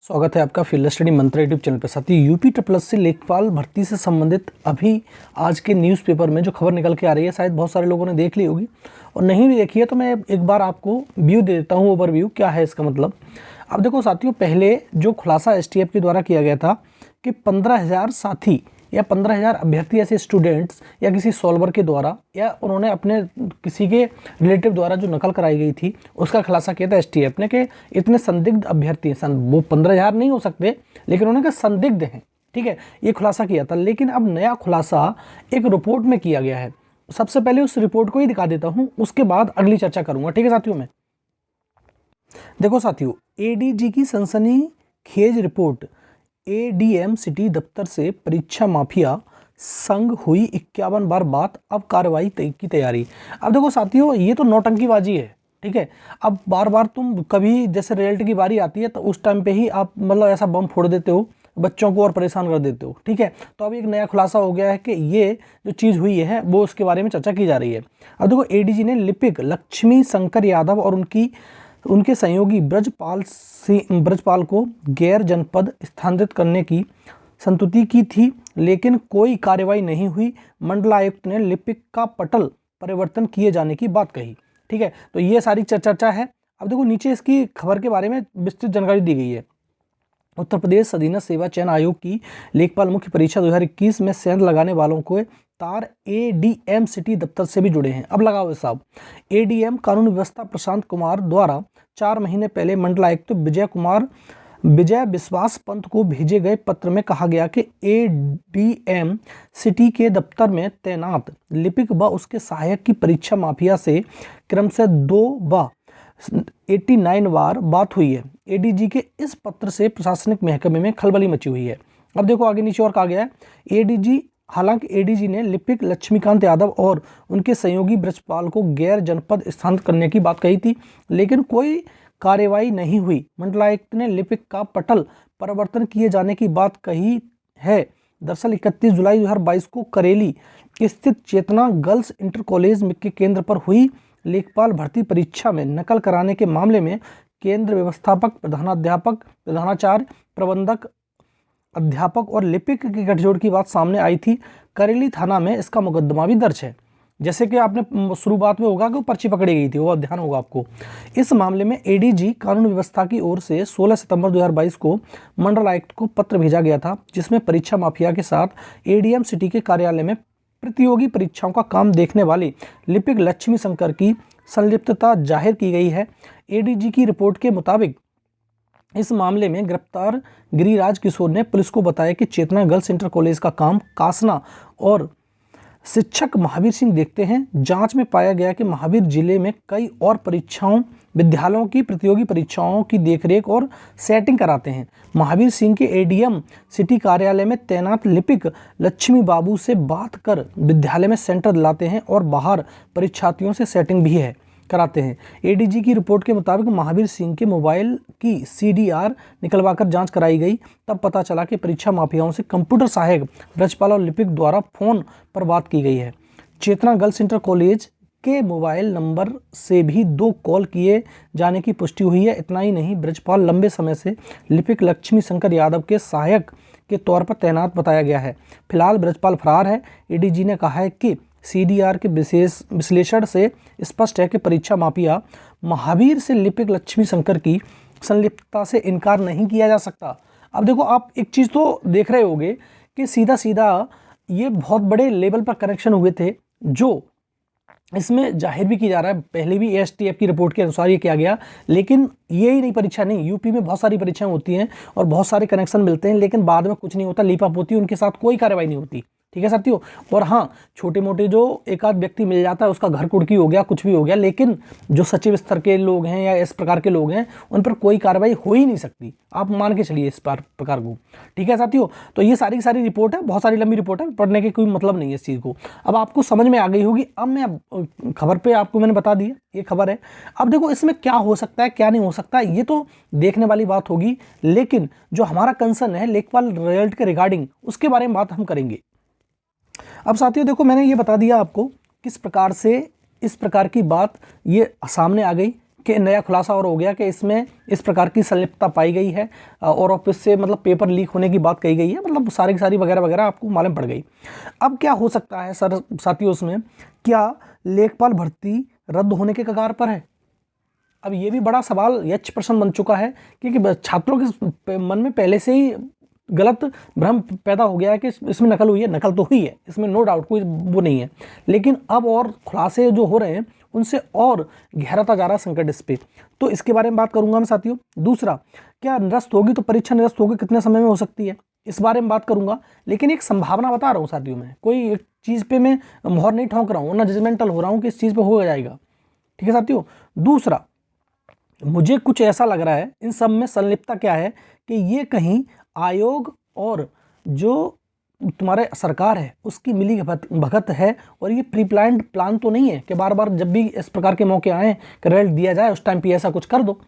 स्वागत है आपका फील्ड स्टडी मंत्र यूट्यूब चैनल पर। साथ ही यूपी ट्रिपल एस लेखपाल भर्ती से संबंधित अभी आज के न्यूज़पेपर में जो खबर निकल के आ रही है, शायद बहुत सारे लोगों ने देख ली होगी और नहीं भी देखी है तो मैं एक बार आपको व्यू दे देता हूँ, ओवरव्यू क्या है इसका मतलब। अब देखो साथियों, पहले जो खुलासा एसटीएफ के द्वारा किया गया था कि 15,000 साथी या 15,000 अभ्यर्थी ऐसे स्टूडेंट्स या किसी सॉल्वर के द्वारा या उन्होंने अपने किसी के रिलेटिव द्वारा जो नकल कराई गई थी उसका खुलासा किया था एसटीएफ ने कि इतने संदिग्ध अभ्यर्थी हैं। वो 15,000 नहीं हो सकते, लेकिन उन्होंने कहा संदिग्ध हैं, ठीक है, ये खुलासा किया था। लेकिन अब नया खुलासा एक रिपोर्ट में किया गया है। सबसे पहले उस रिपोर्ट को ही दिखा देता हूँ, उसके बाद अगली चर्चा करूंगा, ठीक है साथियों। में देखो साथियों, एडीजी की सनसनीखेज रिपोर्ट, एडीएम सिटी दफ्तर से परीक्षा माफिया संग हुई 51 बार बात, अब कार्रवाई की तैयारी। अब देखो साथियों, ये तो नौटंकीबाजी है, ठीक है। अब बार बार तुम कभी जैसे रिजल्ट की बारी आती है तो उस टाइम पे ही आप मतलब ऐसा बम फोड़ देते हो, बच्चों को और परेशान कर देते हो, ठीक है। तो अब एक नया खुलासा हो गया है कि ये जो चीज़ हुई है वो उसके बारे में चर्चा की जा रही है। अब देखो, एडीजी ने लिपिक लक्ष्मी शंकर यादव और उनके सहयोगी ब्रजपाल को गैर जनपद स्थानांतरित करने की संस्तुति की थी, लेकिन कोई कार्रवाई नहीं हुई। मंडलायुक्त ने लिपिक का पटल परिवर्तन किए जाने की बात कही, ठीक है। तो ये सारी चर्चा है। अब देखो नीचे इसकी खबर के बारे में विस्तृत जानकारी दी गई है। उत्तर प्रदेश अधीनस्थ सेवा चयन आयोग की लेखपाल मुख्य परीक्षा 2021 में सेंध लगाने वालों को तार एडीएम सिटी दफ्तर से भी जुड़े हैं। अब लगाओ साहब, एडीएम कानून व्यवस्था प्रशांत कुमार द्वारा 4 महीने पहले मंडलायुक्त विजय विश्वास पंत को भेजे गए पत्र में कहा गया कि एडीएम सिटी के दफ्तर में तैनात लिपिक व उसके सहायक की परीक्षा माफिया से क्रमशः 2 व 89 बार बात हुई है। एडीजी के इस पत्र से प्रशासनिक महकमे में खलबली मची हुई है। अब देखो आगे नीचे और कहा गया है, हालांकि एडीजी ने लिपिक लक्ष्मीकांत यादव और उनके सहयोगी ब्रजपाल को गैर जनपद स्थानांतरित करने की बात कही थी, लेकिन कोई कार्रवाई नहीं हुई। मंडलायुक्त ने लिपिक का पटल परिवर्तन किए जाने की बात कही है। दरअसल 31 जुलाई 2022 को करेली स्थित चेतना गर्ल्स इंटर कॉलेज के केंद्र पर हुई लेखपाल भर्ती परीक्षा में नकल कराने के मामले में केंद्र व्यवस्थापक, प्रधानाध्यापक, प्रधानाचार्य, प्रबंधक, अध्यापक और लिपिक के गठजोड़ की बात सामने आई थी। करेली थाना में इसका मुकदमा भी दर्ज है। जैसे कि आपने शुरुआत में होगा कि वो पर्ची पकड़ी गई थी, वो ध्यान होगा आपको। इस मामले में एडीजी कानून व्यवस्था की ओर से 16 सितंबर 2022 को मंडल आयुक्त को पत्र भेजा गया था, जिसमें परीक्षा माफिया के साथ एडीएम सिटी के कार्यालय में प्रतियोगी परीक्षाओं का काम देखने वाली लिपिक लक्ष्मी शंकर की संलिप्तता जाहिर की गई है। एडीजी की रिपोर्ट के मुताबिक इस मामले में गिरफ्तार गिरिराज किशोर ने पुलिस को बताया कि चेतना गर्ल्स इंटर कॉलेज का काम कासना और शिक्षक महावीर सिंह देखते हैं। जांच में पाया गया कि महावीर जिले में कई और विद्यालयों की प्रतियोगी परीक्षाओं की देखरेख और सेटिंग कराते हैं। महावीर सिंह के एडीएम सिटी कार्यालय में तैनात लिपिक लक्ष्मी बाबू से बात कर विद्यालय में सेंटर दिलाते हैं और बाहर परीक्षार्थियों से सेटिंग भी कराते हैं। एडीजी की रिपोर्ट के मुताबिक महावीर सिंह के मोबाइल की सीडीआर निकलवाकर जांच कराई गई, तब पता चला कि परीक्षा माफियाओं से कंप्यूटर सहायक ब्रजपाल और लिपिक द्वारा फोन पर बात की गई है। चेतना गर्ल्स इंटर कॉलेज के मोबाइल नंबर से भी 2 कॉल किए जाने की पुष्टि हुई है। इतना ही नहीं, ब्रजपाल लंबे समय से लिपिक लक्ष्मी शंकर यादव के सहायक के तौर पर तैनात बताया गया है। फिलहाल ब्रजपाल फरार है। एडीजी ने कहा है कि सीडीआर के विशेष विश्लेषण से स्पष्ट है कि परीक्षा माफिया महावीर से लिपिक लक्ष्मी शंकर की संलिप्तता से इनकार नहीं किया जा सकता। अब देखो, आप एक चीज़ तो देख रहे होंगे कि सीधा सीधा ये बहुत बड़े लेवल पर कनेक्शन हुए थे, जो इसमें जाहिर भी किया जा रहा है। पहले भी एसटीएफ की रिपोर्ट के अनुसार ये किया गया, लेकिन ये ही नहीं परीक्षा नहीं, यूपी में बहुत सारी परीक्षाएं होती हैं और बहुत सारे कनेक्शन मिलते हैं, लेकिन बाद में कुछ नहीं होता, लीपअप होती है, उनके साथ कोई कार्रवाई नहीं होती, ठीक है साथियों। और हाँ, छोटे मोटे जो एक आध व्यक्ति मिल जाता है, उसका घर कुड़की हो गया, कुछ भी हो गया, लेकिन जो सचिव स्तर के लोग हैं या इस प्रकार के लोग हैं, उन पर कोई कार्रवाई हो ही नहीं सकती। आप मान के चलिए इस प्रकार को, ठीक है साथियों। तो ये सारी की सारी रिपोर्ट है, बहुत सारी लंबी रिपोर्ट है, पढ़ने के कोई मतलब नहीं है इस चीज़ को। अब आपको समझ में आ गई होगी। अब मैं खबर पर आपको मैंने बता दिया, ये खबर है। अब देखो इसमें क्या हो सकता है, क्या नहीं हो सकता, ये तो देखने वाली बात होगी, लेकिन जो हमारा कंसर्न है लेखपाल रिजल्ट के रिगार्डिंग, उसके बारे में बात हम करेंगे। अब साथियों देखो, मैंने ये बता दिया आपको किस प्रकार से इस प्रकार की बात ये सामने आ गई कि नया खुलासा और हो गया कि इसमें इस प्रकार की संलिप्तता पाई गई है और ऑफिस से मतलब पेपर लीक होने की बात कही गई है, मतलब सारी की सारी वगैरह वगैरह आपको मालूम पड़ गई। अब क्या हो सकता है सर साथियों, उसमें क्या लेखपाल भर्ती रद्द होने के कगार पर है? अब ये भी बड़ा सवाल यक्ष प्रश्न बन चुका है, क्योंकि छात्रों के मन में पहले से ही गलत भ्रम पैदा हो गया है कि इसमें नकल हुई है। नकल तो हुई है, इसमें नो डाउट, कोई वो नहीं है, लेकिन अब और खुलासे जो हो रहे हैं उनसे और गहराता जा रहा है संकट इस पे। तो इसके बारे में बात करूंगा मैं साथियों। दूसरा, क्या निरस्त होगी तो परीक्षा निरस्त होगी कितने समय में हो सकती है, इस बारे में बात करूंगा। लेकिन एक संभावना बता रहा हूँ साथियों, मैं कोई एक चीज़ पे मैं मोहर नहीं ठोंक रहा हूँ, ना जजमेंटल हो रहा हूँ कि इस चीज़ पे हो जाएगा। ठीक है साथियों। दूसरा, मुझे कुछ ऐसा लग रहा है इन सब में संलिप्तता क्या है कि ये कहीं आयोग और जो तुम्हारे सरकार है उसकी मिली भगत है, और ये प्री प्लान्ड प्लान तो नहीं है कि बार बार जब भी इस प्रकार के मौके आए कि रिजल्ट दिया जाए उस टाइम पे ऐसा कुछ कर दो।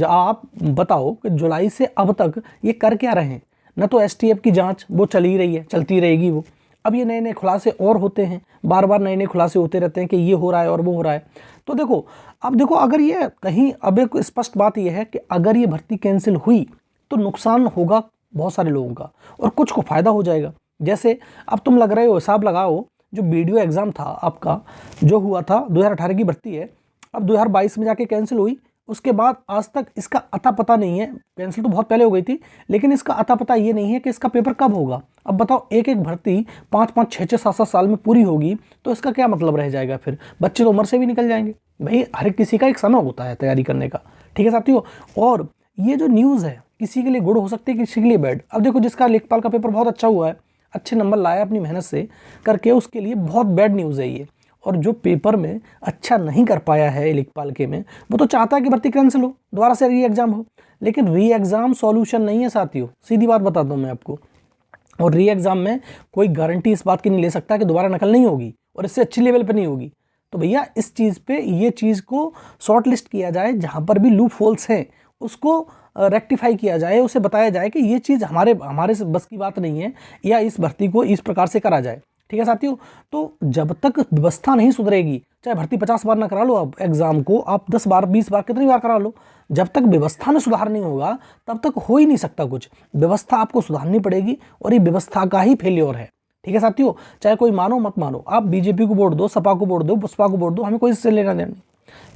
आप बताओ कि जुलाई से अब तक ये कर क्या रहे हैं? न तो एसटीएफ की जांच वो चली रही है, चलती रहेगी वो। अब ये नए नए खुलासे और होते हैं, बार बार नए नए खुलासे होते रहते हैं कि ये हो रहा है और वो हो रहा है। तो देखो, अब देखो, अगर ये कहीं, अब एक स्पष्ट बात ये है कि अगर ये भर्ती कैंसिल हुई तो नुकसान होगा बहुत सारे लोगों का और कुछ को फायदा हो जाएगा। जैसे अब तुम लग रहे हो, हिसाब लगाओ, जो वीडियो एग्जाम था आपका जो हुआ था 2018 की भर्ती है, अब 2022 में जाके कैंसिल हुई, उसके बाद आज तक इसका अता पता नहीं है। कैंसिल तो बहुत पहले हो गई थी, लेकिन इसका अता पता ये नहीं है कि इसका पेपर कब होगा। अब बताओ, एक एक भर्ती 5-5, 6-6, 7-7 साल में पूरी होगी तो इसका क्या मतलब रह जाएगा? फिर बच्चे तो उम्र से भी निकल जाएंगे। भाई हर एक किसी का एक समय होता है तैयारी करने का। ठीक है साथियों। और ये जो न्यूज़ है किसी के लिए गुड हो सकती है, किसी के लिए बैड। अब देखो, जिसका लेखपाल का पेपर बहुत अच्छा हुआ है, अच्छे नंबर लाया अपनी मेहनत से करके, उसके लिए बहुत बैड न्यूज़ है ये। और जो पेपर में अच्छा नहीं कर पाया है लेखपाल के में, वो तो चाहता है कि भर्ती कैंसिल हो, दोबारा से री एग्जाम हो। लेकिन री एग्जाम सॉल्यूशन नहीं है साथियों, सीधी बात बताता हूँ मैं आपको। और री एग्जाम में कोई गारंटी इस बात की नहीं ले सकता कि दोबारा नकल नहीं होगी और इससे अच्छी लेवल पर नहीं होगी। तो भैया इस चीज़ पे, ये चीज़ को शॉर्ट लिस्ट किया जाए, जहाँ पर भी लूप होल्स हैं उसको रेक्टिफाई किया जाए, उसे बताया जाए कि ये चीज़ हमारे बस की बात नहीं है, या इस भर्ती को इस प्रकार से करा जाए। ठीक है साथियों। तो जब तक व्यवस्था नहीं सुधरेगी, चाहे भर्ती 50 बार ना करा लो, आप एग्जाम को आप 10 बार 20 बार कितनी बार करा लो, जब तक व्यवस्था में सुधार नहीं होगा तब तक हो ही नहीं सकता कुछ। व्यवस्था आपको सुधारनी पड़ेगी और ये व्यवस्था का ही फेल्योर है। ठीक है साथियों। चाहे कोई मानो मत मानो, आप बीजेपी को वोट दो, सपा को वोट दो, बसपा को वोट दो, हमें कोई इससे लेना देना नहीं।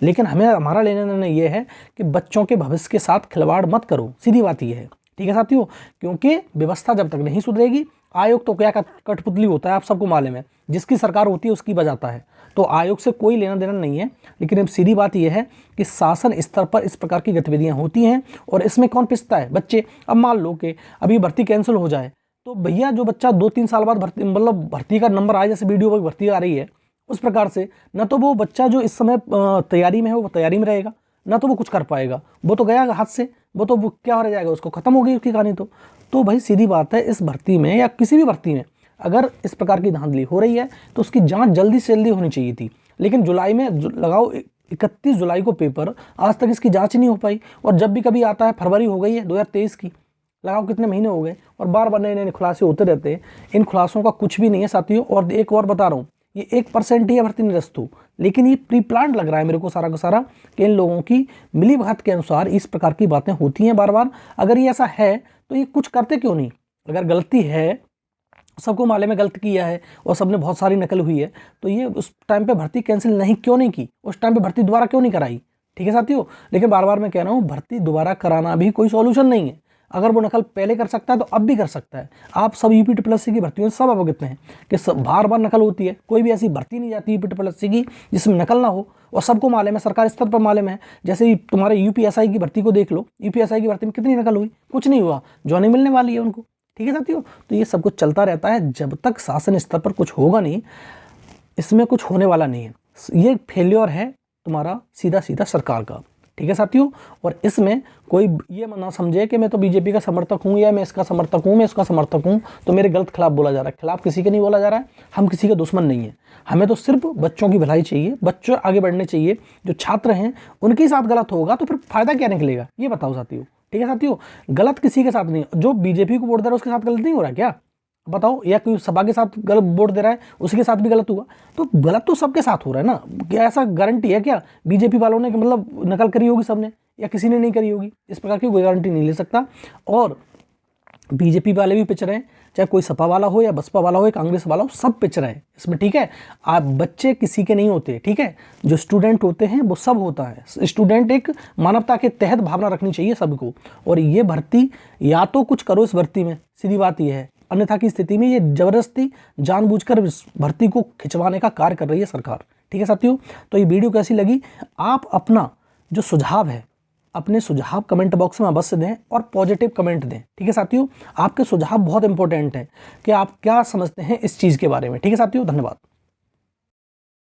लेकिन हमें, हमारा लेना देना ये है कि बच्चों के भविष्य के साथ खिलवाड़ मत करो, सीधी बात ये है। ठीक है साथियों। क्योंकि व्यवस्था जब तक नहीं सुधरेगी, आयोग तो क्या कठपुतली होता है, आप सबको मालूम है, जिसकी सरकार होती है उसकी बजाता है। तो आयोग से कोई लेना देना नहीं है। लेकिन अब सीधी बात यह है कि शासन स्तर पर इस प्रकार की गतिविधियां होती हैं और इसमें कौन पिसता है? बच्चे। अब मान लो कि अभी भर्ती कैंसिल हो जाए तो भैया जो बच्चा 2-3 साल बाद भर्ती, मतलब भर्ती का नंबर आए, जैसे वीडियो पर भर्ती आ रही है उस प्रकार से, न तो वो बच्चा जो इस समय तैयारी में है वो तैयारी में रहेगा, ना तो वो कुछ कर पाएगा, वो तो गया हाथ से, वो तो क्या हो जाएगा, उसको खत्म हो गई उसकी कहानी। तो भाई सीधी बात है, इस भर्ती में या किसी भी भर्ती में अगर इस प्रकार की धांधली हो रही है तो उसकी जांच जल्दी से जल्दी होनी चाहिए थी। लेकिन जुलाई में लगाओ 31 जुलाई को पेपर, आज तक इसकी जांच नहीं हो पाई। और जब भी कभी आता है, फरवरी हो गई है 2023 की, लगाओ कितने महीने हो गए, और बार बार नए नए खुलासे होते रहते हैं। इन खुलासों का कुछ भी नहीं है साथियों। और एक और बता रहा हूँ, ये 1% ही है भर्ती निरस्त हो, लेकिन ये प्री प्लान्ड लग रहा है मेरे को सारा का सारा, कि इन लोगों की मिली भगत के अनुसार इस प्रकार की बातें होती हैं बार बार। अगर ये ऐसा है तो ये कुछ करते क्यों नहीं? अगर गलती है, सबको माले में गलत किया है और सबने बहुत सारी नकल हुई है, तो ये उस टाइम पे भर्ती कैंसिल नहीं क्यों नहीं की, उस टाइम पे भर्ती दोबारा क्यों नहीं कराई? ठीक है साथियों। लेकिन बार बार मैं कह रहा हूँ, भर्ती दोबारा कराना भी कोई सॉल्यूशन नहीं है। अगर वो नकल पहले कर सकता है तो अब भी कर सकता है। आप सब यूपी की भर्तियों से सब अवगत हैं कि सब बार बार नकल होती है। कोई भी ऐसी भर्ती नहीं जाती यूपी की जिसमें नकल ना हो, और सबको मालूम है, सरकार स्तर पर मालूम है। जैसे तुम्हारे यूपीएसआई की भर्ती को देख लो, यूपीएसआई की भर्ती में कितनी नकल हुई? कुछ नहीं हुआ, जॉइनिंग मिलने वाली है उनको। ठीक है साथियों। तो ये सब कुछ चलता रहता है, जब तक शासन स्तर पर कुछ होगा नहीं, इसमें कुछ होने वाला नहीं है। ये फेल्योर है तुम्हारा सीधा सीधा सरकार का। ठीक है साथियों। और इसमें कोई ये ना समझे कि मैं तो बीजेपी का समर्थक हूँ या मैं इसका समर्थक हूँ, मैं इसका समर्थक हूँ तो मेरे गलत खिलाफ बोला जा रहा है। खिलाफ किसी के नहीं बोला जा रहा है, हम किसी के दुश्मन नहीं है। हमें तो सिर्फ बच्चों की भलाई चाहिए, बच्चों आगे बढ़ने चाहिए। जो छात्र हैं उनके साथ गलत होगा तो फिर फायदा क्या निकलेगा, ये बताओ साथियों। ठीक है साथियों। गलत किसी के साथ नहीं, जो बीजेपी को वोट दे रहा है उसके साथ गलत नहीं हो रहा क्या? बताओ, या कोई सपा के साथ गलत वोट दे रहा है उसके साथ भी गलत हुआ, तो गलत तो सबके साथ हो रहा है ना। क्या ऐसा गारंटी है क्या बीजेपी वालों ने कि मतलब नकल करी होगी सबने या किसी ने नहीं करी होगी? इस प्रकार की कोई गारंटी नहीं ले सकता। और बीजेपी वाले भी पिच रहे हैं, चाहे कोई सपा वाला हो या बसपा वाला हो या कांग्रेस वाला हो, सब पिच रहे हैं इसमें, ठीक है। आप बच्चे किसी के नहीं होते, ठीक है, जो स्टूडेंट होते हैं वो सब होता है। स्टूडेंट एक मानवता के तहत भावना रखनी चाहिए सबको। और ये भर्ती या तो कुछ करो इस भर्ती में, सीधी बात ये है, अन्यथा की स्थिति में ये जबरदस्ती जानबूझकर इस भर्ती को खिंचवाने का कार्य कर रही है सरकार, ठीक है साथियों। तो ये वीडियो कैसी लगी, आप अपना जो सुझाव है, अपने सुझाव कमेंट बॉक्स में अवश्य दें और पॉजिटिव कमेंट दें, ठीक है साथियों। आपके सुझाव बहुत इंपॉर्टेंट हैं कि आप क्या समझते हैं इस चीज़ के बारे में, ठीक है साथियों। धन्यवाद।